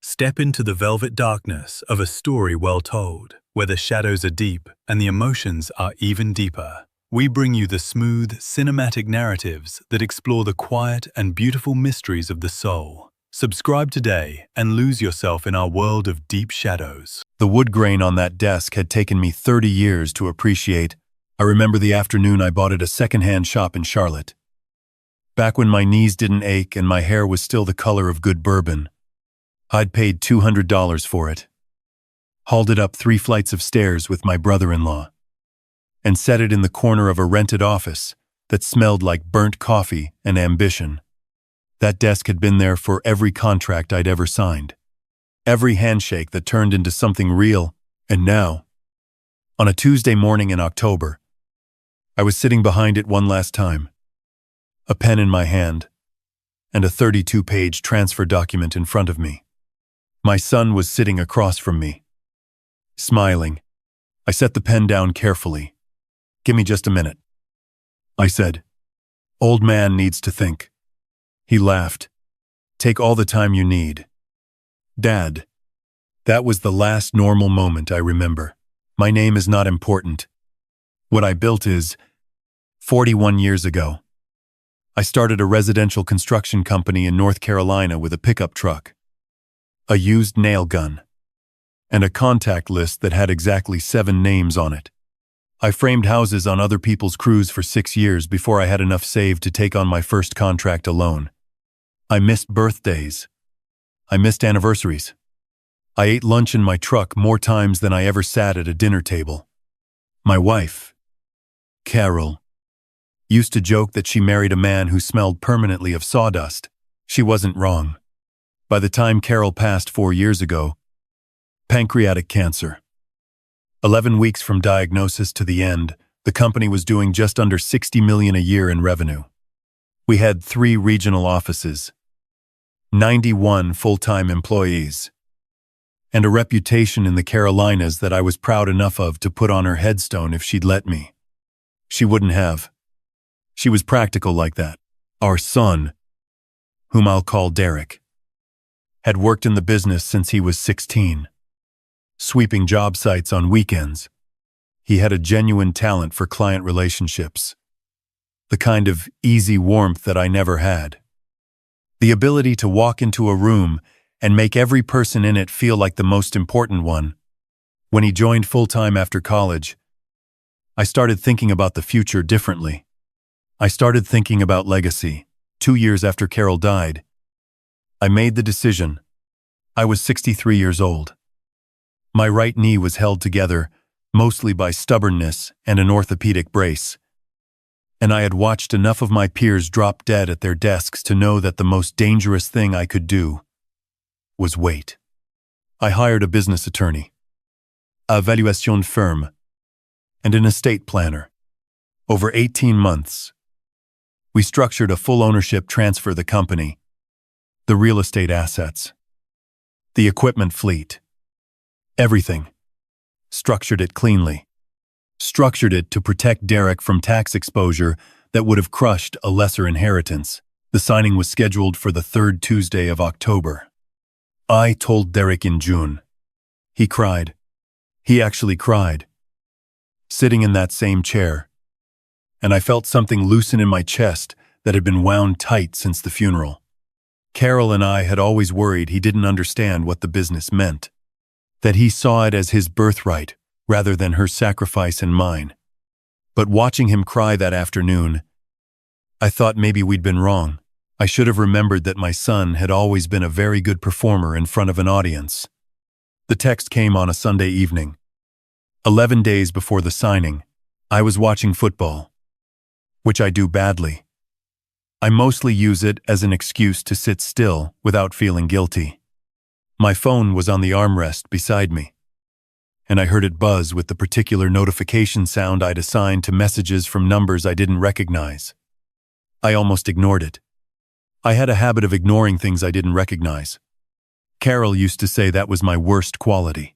Step into the velvet darkness of a story well told, where the shadows are deep and the emotions are even deeper. We bring you the smooth, cinematic narratives that explore the quiet and beautiful mysteries of the soul. Subscribe today and lose yourself in our world of deep shadows. The wood grain on that desk had taken me 30 years to appreciate. I remember the afternoon I bought at a second-hand shop in Charlotte. Back when my knees didn't ache and my hair was still the color of good bourbon. I'd paid $200 for it. Hauled it up 3 flights of stairs with my brother-in-law. And set it in the corner of a rented office that smelled like burnt coffee and ambition. That desk had been there for every contract I'd ever signed. Every handshake that turned into something real, and now, on a Tuesday morning in October, I was sitting behind it one last time. A pen in my hand, and a 32-page transfer document in front of me. My son was sitting across from me, smiling. I set the pen down carefully. "Give me just a minute," I said. "Old man needs to think." He laughed. "Take all the time you need." "Dad." That was the last normal moment I remember. My name is not important. What I built is 41 years ago. I started a residential construction company in North Carolina with a pickup truck, a used nail gun, and a contact list that had exactly 7 names on it. I framed houses on other people's crews for 6 years before I had enough saved to take on my first contract alone. I missed birthdays. I missed anniversaries. I ate lunch in my truck more times than I ever sat at a dinner table. My wife, Carol, used to joke that she married a man who smelled permanently of sawdust. She wasn't wrong. By the time Carol passed 4 years ago, pancreatic cancer. 11 weeks from diagnosis to the end, the company was doing just under $60 million a year in revenue. We had 3 regional offices, 91 full-time employees, and a reputation in the Carolinas that I was proud enough of to put on her headstone if she'd let me. She wouldn't have. She was practical like that. Our son, whom I'll call Derek, had worked in the business since he was 16, sweeping job sites on weekends. He had a genuine talent for client relationships, the kind of easy warmth that I never had. The ability to walk into a room and make every person in it feel like the most important one. When he joined full-time after college, I started thinking about the future differently. I started thinking about legacy. 2 years after Carol died, I made the decision. I was 63 years old. My right knee was held together, mostly by stubbornness and an orthopedic brace. And I had watched enough of my peers drop dead at their desks to know that the most dangerous thing I could do was wait. I hired a business attorney, a valuation firm, and an estate planner. Over 18 months, we structured a full ownership transfer of the company, the real estate assets, the equipment fleet, everything. Structured it cleanly. Structured it to protect Derek from tax exposure that would have crushed a lesser inheritance. The signing was scheduled for the 3rd Tuesday of October. I told Derek in June. He cried. He actually cried. Sitting in that same chair. And I felt something loosen in my chest that had been wound tight since the funeral. Carol and I had always worried he didn't understand what the business meant. That he saw it as his birthright, rather than her sacrifice and mine. But watching him cry that afternoon, I thought maybe we'd been wrong. I should have remembered that my son had always been a very good performer in front of an audience. The text came on a Sunday evening. 11 days before the signing, I was watching football, which I do badly. I mostly use it as an excuse to sit still without feeling guilty. My phone was on the armrest beside me, and I heard it buzz with the particular notification sound I'd assigned to messages from numbers I didn't recognize. I almost ignored it. I had a habit of ignoring things I didn't recognize. Carol used to say that was my worst quality.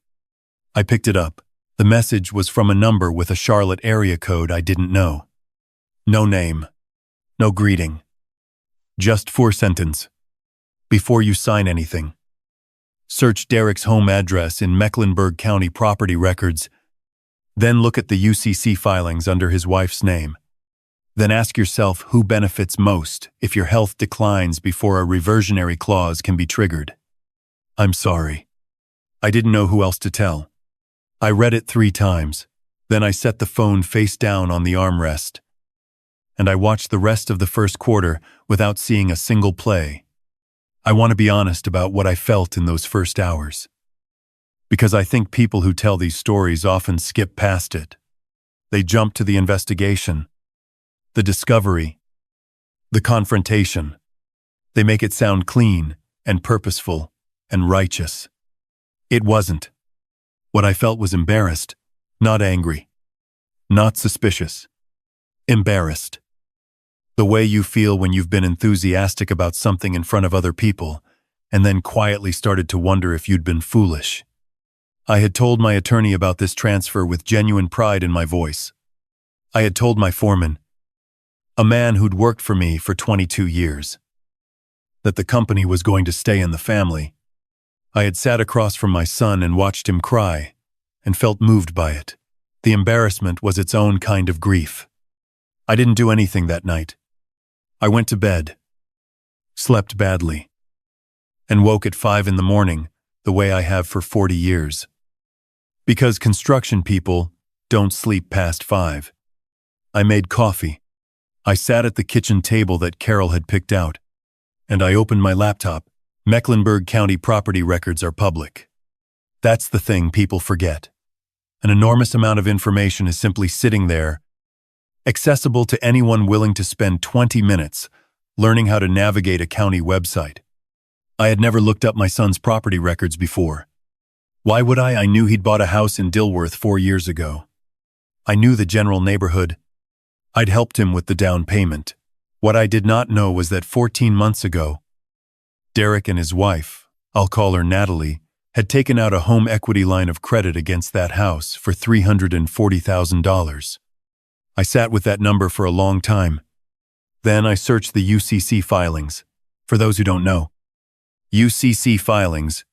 I picked it up. The message was from a number with a Charlotte area code I didn't know. No name. No greeting. Just 4 sentences. Before you sign anything, Search Derek's home address in Mecklenburg County property records. Then look at the UCC filings under his wife's name. Then ask yourself who benefits most if your health declines before a reversionary clause can be triggered. I'm sorry. I didn't know who else to tell. I read it 3 times. Then I set the phone face down on the armrest. And I watched the rest of the first quarter without seeing a single play. I want to be honest about what I felt in those first hours. Because I think people who tell these stories often skip past it. They jump to the investigation, the discovery, the confrontation. They make it sound clean and purposeful and righteous. It wasn't. What I felt was embarrassed, not angry, not suspicious. Embarrassed. The way you feel when you've been enthusiastic about something in front of other people, and then quietly started to wonder if you'd been foolish. I had told my attorney about this transfer with genuine pride in my voice. I had told my foreman, a man who'd worked for me for 22 years, that the company was going to stay in the family. I had sat across from my son and watched him cry, and felt moved by it. The embarrassment was its own kind of grief. I didn't do anything that night. I went to bed, slept badly, and woke at 5 in the morning, the way I have for 40 years. Because construction people don't sleep past 5. I made coffee. I sat at the kitchen table that Carol had picked out, and I opened my laptop. Mecklenburg County property records are public. That's the thing people forget. An enormous amount of information is simply sitting there, accessible to anyone willing to spend 20 minutes learning how to navigate a county website. I had never looked up my son's property records before. Why would I? I knew he'd bought a house in Dilworth 4 years ago. I knew the general neighborhood. I'd helped him with the down payment. What I did not know was that 14 months ago, Derek and his wife, I'll call her Natalie, had taken out a home equity line of credit against that house for $340,000. I sat with that number for a long time. Then I searched the UCC filings. For those who don't know, UCC filings,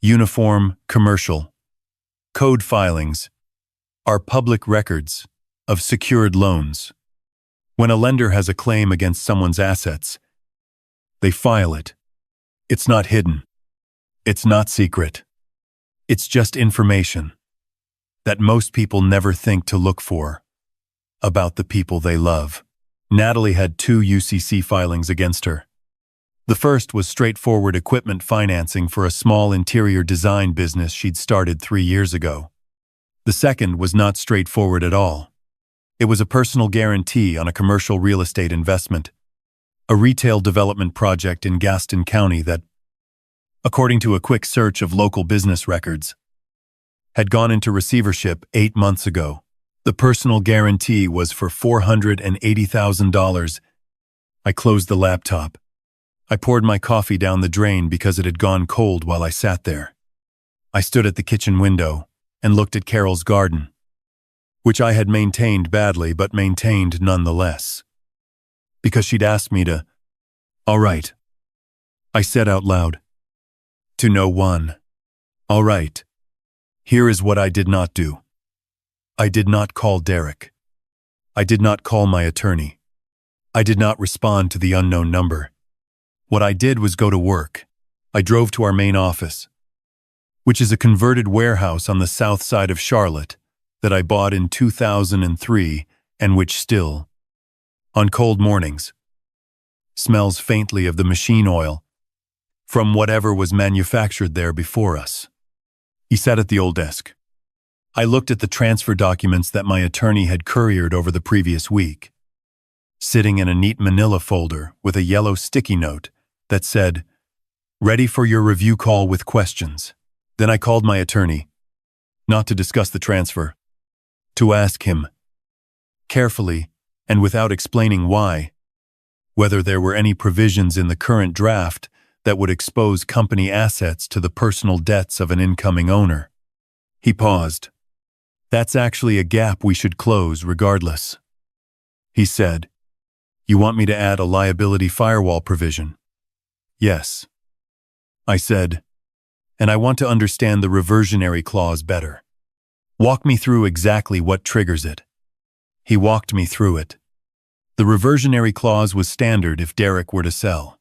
Uniform Commercial Code filings, are public records of secured loans. When a lender has a claim against someone's assets, they file it. It's not hidden. It's not secret. It's just information that most people never think to look for about the people they love. Natalie had 2 UCC filings against her. The first was straightforward equipment financing for a small interior design business she'd started 3 years ago. The second was not straightforward at all. It was a personal guarantee on a commercial real estate investment, a retail development project in Gaston County that, according to a quick search of local business records, had gone into receivership 8 months ago. The personal guarantee was for $480,000. I closed the laptop. I poured my coffee down the drain because it had gone cold while I sat there. I stood at the kitchen window and looked at Carol's garden, which I had maintained badly but maintained nonetheless. Because she'd asked me to. All right, I said out loud. To no one. All right. Here is what I did not do. I did not call Derek. I did not call my attorney. I did not respond to the unknown number. What I did was go to work. I drove to our main office, which is a converted warehouse on the south side of Charlotte that I bought in 2003 and which still, on cold mornings, smells faintly of the machine oil from whatever was manufactured there before us. He sat at the old desk. I looked at the transfer documents that my attorney had couriered over the previous week, sitting in a neat manila folder with a yellow sticky note that said, "Ready for your review call with questions." Then I called my attorney, not to discuss the transfer, to ask him, carefully and without explaining why, whether there were any provisions in the current draft that would expose company assets to the personal debts of an incoming owner. He paused. That's actually a gap we should close regardless. He said, "You want me to add a liability firewall provision?" Yes. I said, and I want to understand the reversionary clause better. Walk me through exactly what triggers it. He walked me through it. The reversionary clause was standard if Derek were to sell,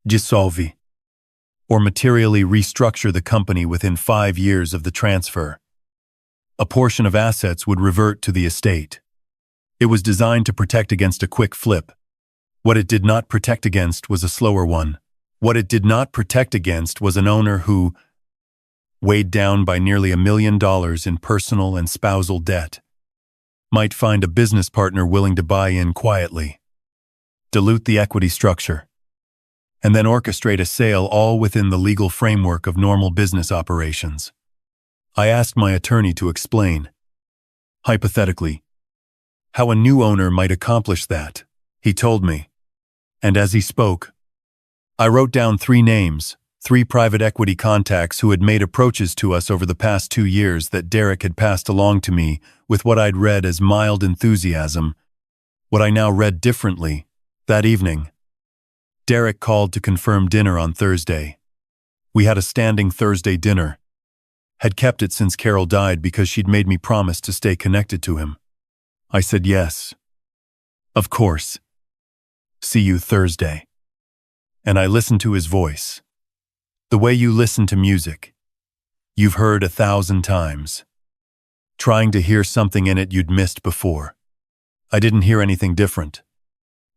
dissolve, or materially restructure the company within 5 years of the transfer. A portion of assets would revert to the estate. It was designed to protect against a quick flip. What it did not protect against was a slower one. What it did not protect against was an owner who, weighed down by nearly $1 million in personal and spousal debt, might find a business partner willing to buy in quietly, dilute the equity structure, and then orchestrate a sale all within the legal framework of normal business operations. I asked my attorney to explain, hypothetically, how a new owner might accomplish that. He told me, and as he spoke, I wrote down 3 names, 3 private equity contacts who had made approaches to us over the past 2 years that Derek had passed along to me with what I'd read as mild enthusiasm, what I now read differently. That evening, Derek called to confirm dinner on Thursday. We had a standing Thursday dinner. Had kept it since Carol died because she'd made me promise to stay connected to him. I said yes. Of course. See you Thursday. And I listened to his voice. The way you listen to music. You've heard 1,000 times. Trying to hear something in it you'd missed before. I didn't hear anything different.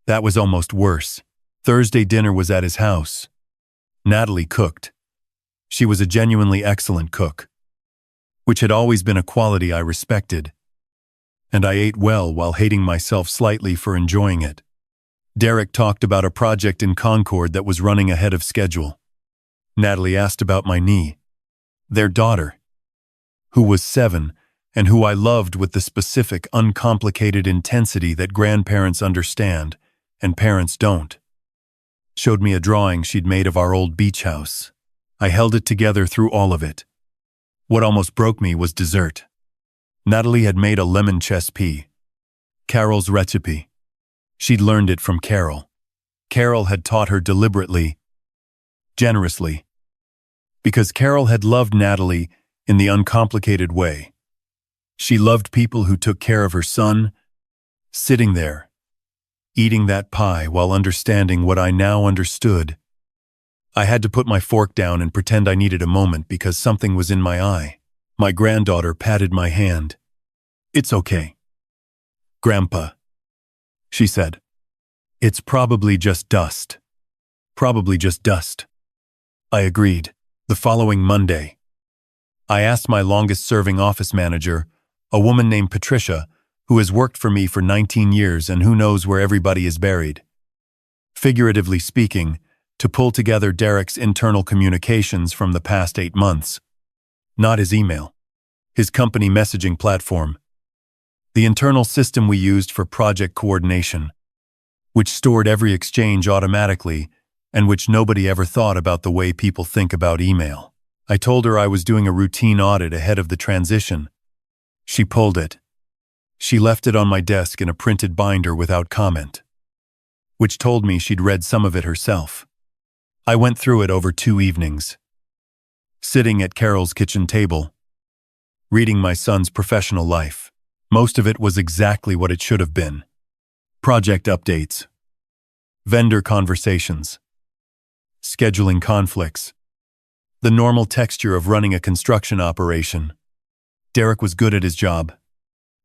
That was almost worse. Thursday dinner was at his house. Natalie cooked. She was a genuinely excellent cook, which had always been a quality I respected. And I ate well while hating myself slightly for enjoying it. Derek talked about a project in Concord that was running ahead of schedule. Natalie asked about my knee. Their daughter, who was 7, and who I loved with the specific, uncomplicated intensity that grandparents understand and parents don't, showed me a drawing she'd made of our old beach house. I held it together through all of it. What almost broke me was dessert. Natalie had made a lemon chess pea. Carol's recipe. She'd learned it from Carol. Carol had taught her deliberately, generously, because Carol had loved Natalie in the uncomplicated way. She loved people who took care of her son, sitting there, eating that pie while understanding what I now understood. I had to put my fork down and pretend I needed a moment because something was in my eye. My granddaughter patted my hand. It's okay, Grandpa, she said. It's probably just dust. Probably just dust. I agreed. The following Monday, I asked my longest-serving office manager, a woman named Patricia, who has worked for me for 19 years and who knows where everybody is buried, figuratively speaking, to pull together Derek's internal communications from the past 8 months. Not his email. His company messaging platform. The internal system we used for project coordination, which stored every exchange automatically and which nobody ever thought about the way people think about email. I told her I was doing a routine audit ahead of the transition. She pulled it. She left it on my desk in a printed binder without comment, which told me she'd read some of it herself. I went through it over 2 evenings, sitting at Carol's kitchen table, reading my son's professional life. Most of it was exactly what it should have been. Project updates, vendor conversations, scheduling conflicts, the normal texture of running a construction operation. Derek was good at his job.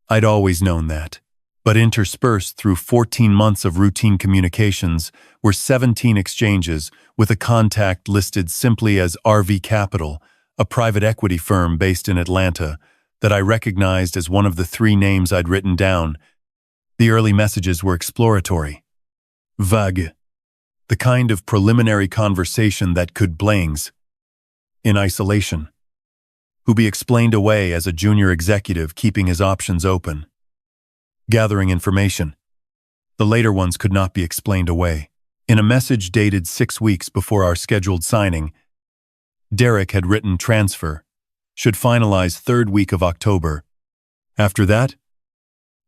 I'd always known that. But interspersed through 14 months of routine communications were 17 exchanges with a contact listed simply as RV Capital, a private equity firm based in Atlanta, that I recognized as one of the 3 names I'd written down. The early messages were exploratory, vague, the kind of preliminary conversation that could blangs, in isolation, who be explained away as a junior executive keeping his options open, gathering information. The later ones could not be explained away. In a message dated 6 weeks before our scheduled signing, Derek had written transfer, should finalize 3rd week of October. After that,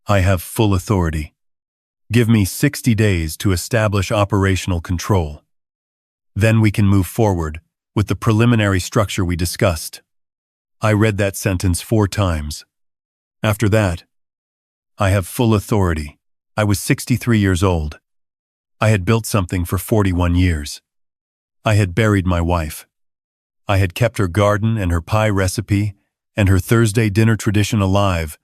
I have full authority. Give me 60 days to establish operational control. Then we can move forward, with the preliminary structure we discussed. I read that sentence 4 times. After that, I have full authority. I was 63 years old. I had built something for 41 years. I had buried my wife. I had kept her garden and her pie recipe and her Thursday dinner tradition alive,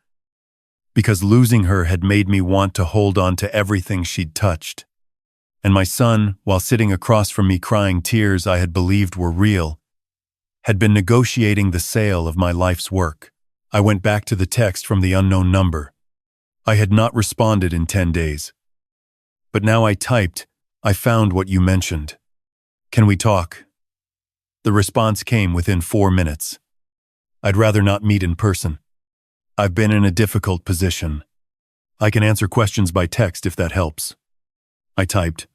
because losing her had made me want to hold on to everything she'd touched. And my son, while sitting across from me crying tears I had believed were real, had been negotiating the sale of my life's work. I went back to the text from the unknown number. I had not responded in 10 days. But now I typed, "I found what you mentioned. Can we talk?" The response came within 4 minutes. "I'd rather not meet in person. I've been in a difficult position. I can answer questions by text if that helps." I typed,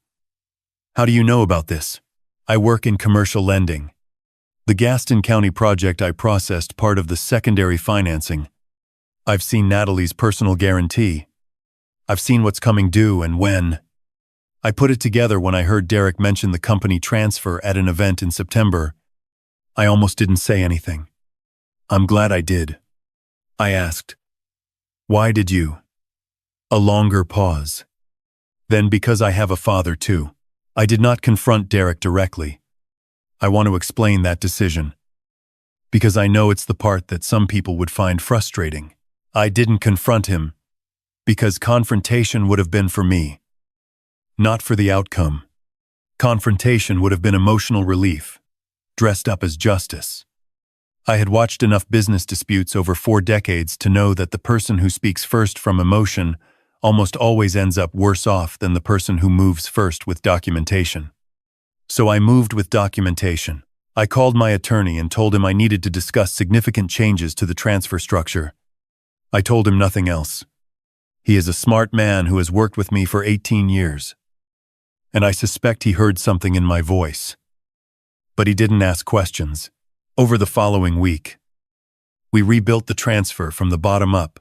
"How do you know about this?" "I work in commercial lending. The Gaston County project I processed part of the secondary financing. I've seen Natalie's personal guarantee. I've seen what's coming due and when." I put it together when I heard Derek mention the company transfer at an event in September. I almost didn't say anything. "I'm glad I did." I asked, "Why did you?" A longer pause. "Then because I have a father too." I did not confront Derek directly. I want to explain that decision, because I know it's the part that some people would find frustrating. I didn't confront him, because confrontation would have been for me, not for the outcome. Confrontation would have been emotional relief, dressed up as justice. I had watched enough business disputes over 4 decades to know that the person who speaks first from emotion almost always ends up worse off than the person who moves first with documentation. So I moved with documentation. I called my attorney and told him I needed to discuss significant changes to the transfer structure. I told him nothing else. He is a smart man who has worked with me for 18 years. And I suspect he heard something in my voice. But he didn't ask questions. Over the following week, we rebuilt the transfer from the bottom up.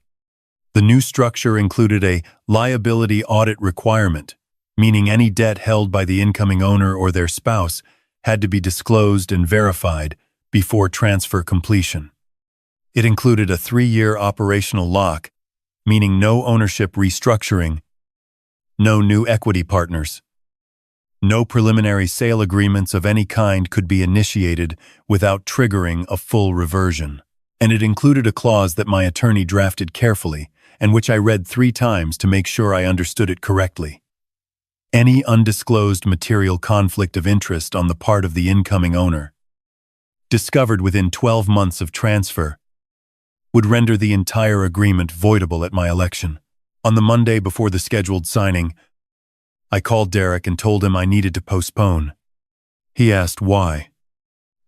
The new structure included a liability audit requirement, meaning any debt held by the incoming owner or their spouse had to be disclosed and verified before transfer completion. It included a 3-year operational lock, meaning no ownership restructuring, no new equity partners. No preliminary sale agreements of any kind could be initiated without triggering a full reversion. And it included a clause that my attorney drafted carefully and which I read 3 times to make sure I understood it correctly. Any undisclosed material conflict of interest on the part of the incoming owner, discovered within 12 months of transfer, would render the entire agreement voidable at my election. On the Monday before the scheduled signing, I called Derek and told him I needed to postpone. He asked why.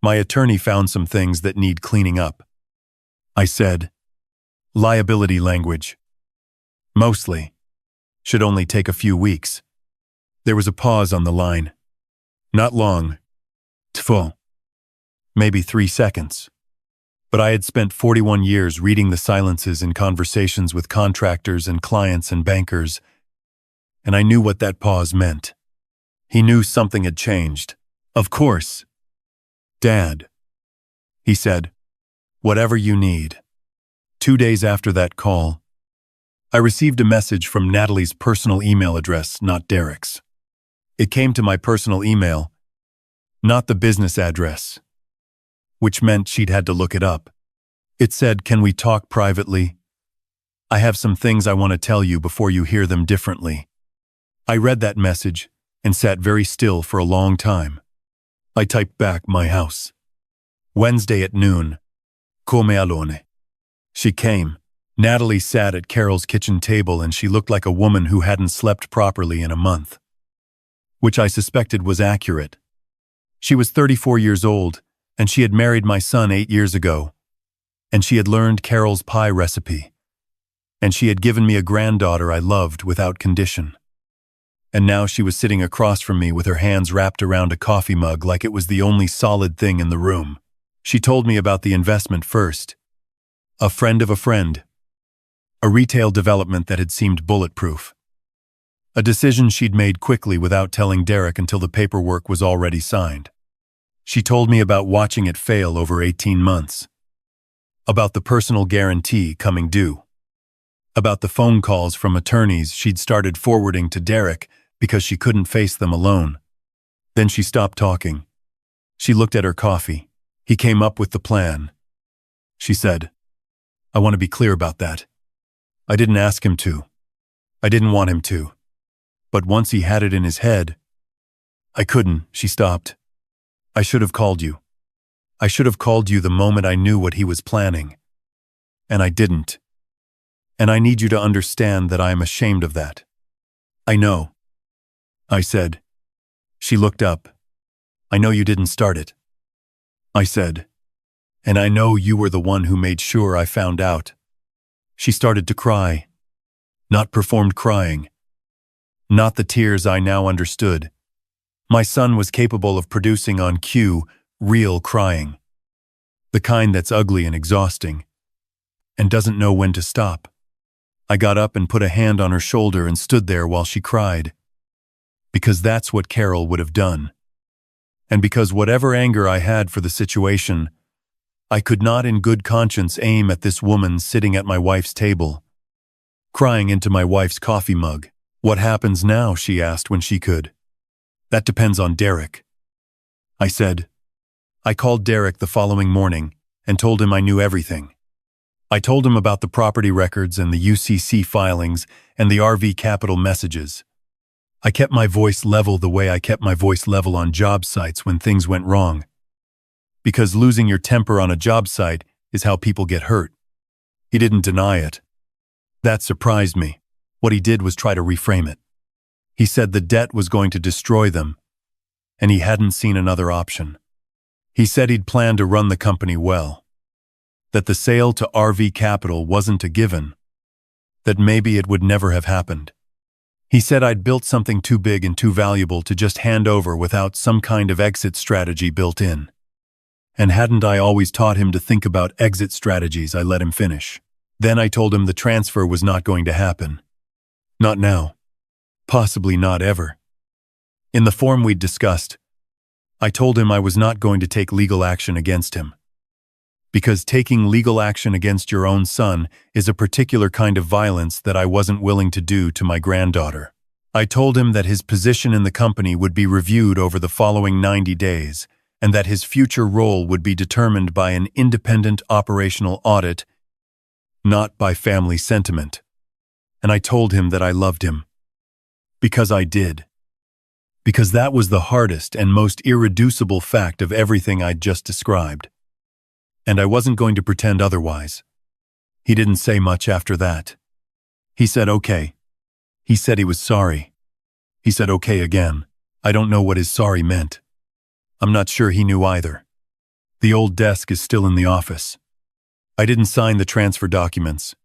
My attorney found some things that need cleaning up. I said, liability language. Mostly. Should only take a few weeks. There was a pause on the line. Not long. Tfo. Maybe 3 seconds. But I had spent 41 years reading the silences in conversations with contractors and clients and bankers, and I knew what that pause meant. He knew something had changed. Of course. Dad, he said, whatever you need. 2 days after that call, I received a message from Natalie's personal email address, not Derek's. It came to my personal email, not the business address, which meant she'd had to look it up. It said, "Can we talk privately? I have some things I want to tell you before you hear them differently." I read that message and sat very still for a long time. I typed back, "My house. Wednesday at noon. Come alone." She came. Natalie sat at Carol's kitchen table and she looked like a woman who hadn't slept properly in a month, which I suspected was accurate. She was 34 years old and she had married my son 8 years ago, and she had learned Carol's pie recipe, and she had given me a granddaughter I loved without condition. And now she was sitting across from me with her hands wrapped around a coffee mug like it was the only solid thing in the room. She told me about the investment first. A friend of a friend. A retail development that had seemed bulletproof. A decision she'd made quickly without telling Derek until the paperwork was already signed. She told me about watching it fail over 18 months, about the personal guarantee coming due, about the phone calls from attorneys she'd started forwarding to Derek because she couldn't face them alone. Then she stopped talking. She looked at her coffee. He came up with the plan. She said, "I want to be clear about that. I didn't ask him to. I didn't want him to. But once he had it in his head, I couldn't." She stopped. "I should have called you. I should have called you the moment I knew what he was planning. And I didn't. And I need you to understand that I am ashamed of that." "I know," I said. She looked up. "I know you didn't start it," I said. "And I know you were the one who made sure I found out." She started to cry. Not performed crying. Not the tears I now understood. My son was capable of producing on cue real crying. The kind that's ugly and exhausting, and doesn't know when to stop. I got up and put a hand on her shoulder and stood there while she cried. Because that's what Carol would have done. And because whatever anger I had for the situation, I could not in good conscience aim at this woman sitting at my wife's table, crying into my wife's coffee mug. "What happens now?" she asked when she could. "That depends on Derek," I said. I called Derek the following morning and told him I knew everything. I told him about the property records and the UCC filings and the RV Capital messages. I kept my voice level the way I kept my voice level on job sites when things went wrong. Because losing your temper on a job site is how people get hurt. He didn't deny it. That surprised me. What he did was try to reframe it. He said the debt was going to destroy them, and he hadn't seen another option. He said he'd planned to run the company well, that the sale to RV Capital wasn't a given, that maybe it would never have happened. He said I'd built something too big and too valuable to just hand over without some kind of exit strategy built in. And hadn't I always taught him to think about exit strategies? I let him finish. Then I told him the transfer was not going to happen. Not now. Possibly not ever. In the form we'd discussed, I told him I was not going to take legal action against him. Because taking legal action against your own son is a particular kind of violence that I wasn't willing to do to my granddaughter. I told him that his position in the company would be reviewed over the following 90 days, and that his future role would be determined by an independent operational audit, not by family sentiment. And I told him that I loved him. Because I did. Because that was the hardest and most irreducible fact of everything I'd just described. And I wasn't going to pretend otherwise. He didn't say much after that. He said okay. He said he was sorry. He said okay again. I don't know what his sorry meant. I'm not sure he knew either. The old desk is still in the office. I didn't sign the transfer documents.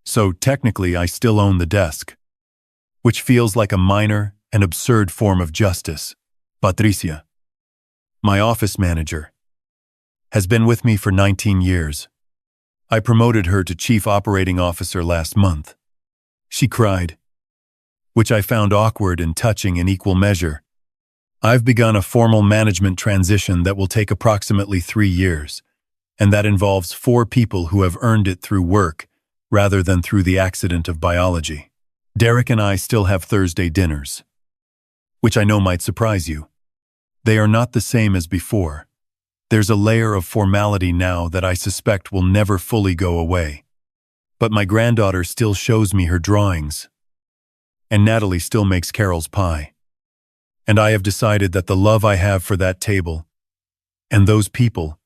So technically I still own the desk, which feels like a minor and absurd form of justice. Patricia, my office manager, has been with me for 19 years. I promoted her to Chief Operating Officer last month. She cried, which I found awkward and touching in equal measure. I've begun a formal management transition that will take approximately 3 years, and that involves 4 people who have earned it through work rather than through the accident of biology. Derek and I still have Thursday dinners, which I know might surprise you. They are not the same as before. There's a layer of formality now that I suspect will never fully go away. But my granddaughter still shows me her drawings, and Natalie still makes Carol's pie. And I have decided that the love I have for that table and those people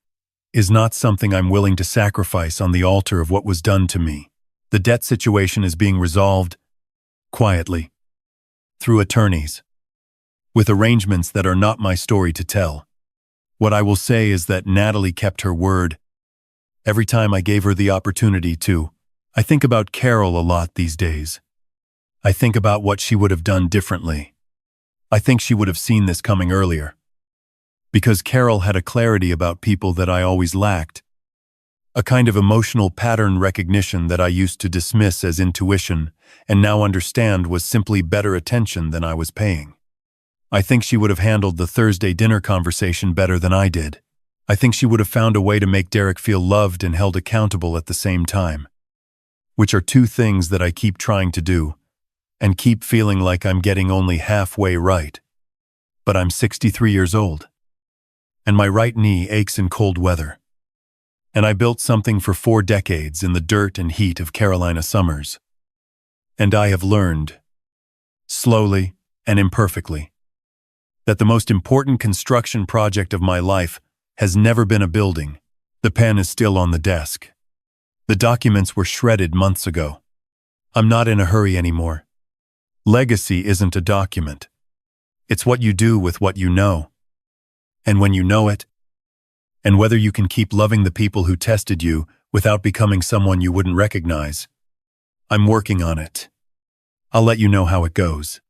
is not something I'm willing to sacrifice on the altar of what was done to me. The debt situation is being resolved quietly, through attorneys, with arrangements that are not my story to tell. What I will say is that Natalie kept her word. Every time I gave her the opportunity to, I think about Carol a lot these days. I think about what she would have done differently. I think she would have seen this coming earlier. Because Carol had a clarity about people that I always lacked. A kind of emotional pattern recognition that I used to dismiss as intuition and now understand was simply better attention than I was paying. I think she would have handled the Thursday dinner conversation better than I did. I think she would have found a way to make Derek feel loved and held accountable at the same time. Which are two things that I keep trying to do, and keep feeling like I'm getting only halfway right. But I'm 63 years old, and my right knee aches in cold weather. And I built something for 4 decades in the dirt and heat of Carolina summers. And I have learned, slowly and imperfectly, that the most important construction project of my life has never been a building. The pen is still on the desk. The documents were shredded months ago. I'm not in a hurry anymore. Legacy isn't a document. It's what you do with what you know. And when you know it, and whether you can keep loving the people who tested you without becoming someone you wouldn't recognize. I'm working on it. I'll let you know how it goes.